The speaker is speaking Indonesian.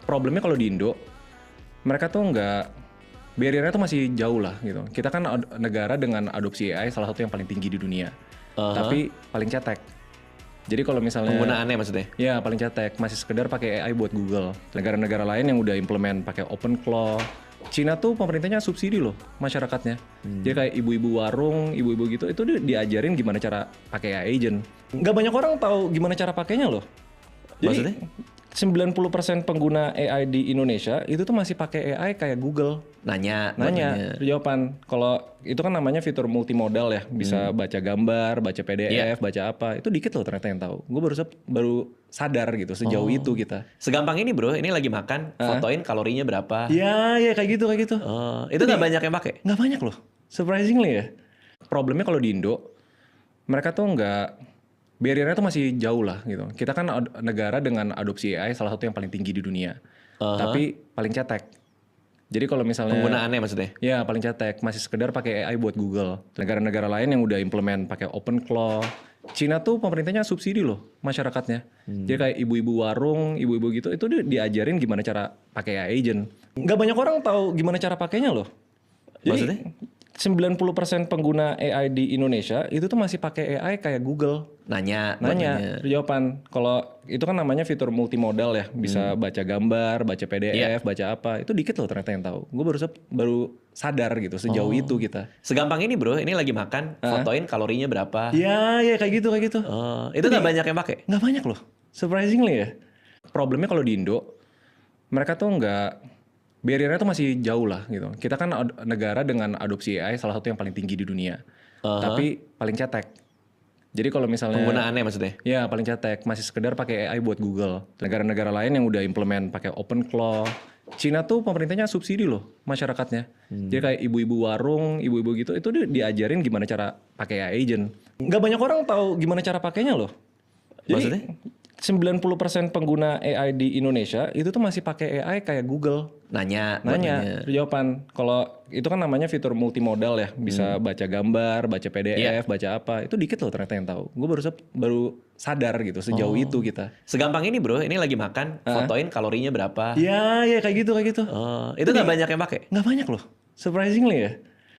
Problemnya kalau di Indo, mereka tuh nggak, barrier-nya tuh masih jauh lah gitu. Kita kan negara dengan adopsi AI salah satu yang paling tinggi di dunia, tapi paling cetek. Jadi kalau misalnya Penggunaannya maksudnya? ya paling cetek, masih sekedar pakai AI buat Google. Negara-negara lain yang udah implement pakai OpenClaw. Cina tuh pemerintahnya subsidi loh masyarakatnya. Jadi kayak ibu-ibu warung, ibu-ibu gitu, itu diajarin gimana cara pakai AI agent. Nggak banyak orang tahu gimana cara pakainya loh. Jadi, Maksudnya? 90% pengguna AI di Indonesia itu tuh masih pakai AI kayak Google. Nanya. Jawaban. Kalau itu kan namanya fitur multimodal ya, bisa baca gambar, baca PDF, baca apa. Itu dikit loh ternyata yang tahu. Gue baru sadar gitu sejauh itu kita. Segampang ini bro, ini lagi makan, fotoin kalorinya berapa. Ya kayak gitu. Itu nggak banyak yang pakai? Nggak banyak loh, surprisingly ya. Problemnya kalau di Indo, mereka tuh nggak, barrier-nya tuh masih jauh lah gitu. Kita kan negara dengan adopsi AI salah satu yang paling tinggi di dunia, tapi paling cetek. Jadi kalau misalnya Penggunaannya maksudnya? ya paling cetek, masih sekedar pakai AI buat Google. Negara-negara lain yang udah implement pakai OpenClaw. Cina tuh pemerintahnya subsidi loh masyarakatnya. Jadi kayak ibu-ibu warung, ibu-ibu gitu, itu diajarin gimana cara pakai AI agent. Nggak banyak orang tahu gimana cara pakainya loh. Maksudnya? 90% pengguna AI di Indonesia itu tuh masih pakai AI kayak Google. Nanya. Jawaban. Kalau itu kan namanya fitur multimodal ya, bisa baca gambar, baca PDF, baca apa. Itu dikit loh ternyata yang tahu. Gue baru sadar gitu sejauh itu kita. Segampang ini bro, ini lagi makan, fotoin kalorinya berapa. Ya kayak gitu. Itu nggak banyak yang pakai? Nggak banyak loh, surprisingly ya. Problemnya kalau di Indo, mereka tuh nggak, barrier-nya tuh masih jauh lah gitu. Kita kan negara dengan adopsi AI salah satu yang paling tinggi di dunia, tapi paling cetek. Jadi kalau misalnya Penggunaannya maksudnya? ya paling cetek, masih sekedar pakai AI buat Google. Negara-negara lain yang udah implement pakai OpenClaw. Cina tuh pemerintahnya subsidi loh masyarakatnya. Jadi kayak ibu-ibu warung, ibu-ibu gitu, itu diajarin gimana cara pakai AI agent. Nggak banyak orang tahu gimana cara pakainya loh. Maksudnya? 90% pengguna AI di Indonesia itu tuh masih pakai AI kayak Google. Nanya. Jawaban. Kalau itu kan namanya fitur multimodal ya, bisa baca gambar, baca PDF, baca apa. Itu dikit loh ternyata yang tahu. Gue baru sadar gitu sejauh itu kita. Segampang ini bro, ini lagi makan, fotoin kalorinya berapa. Ya kayak gitu. Itu nggak banyak yang pakai? Nggak banyak loh, surprisingly ya.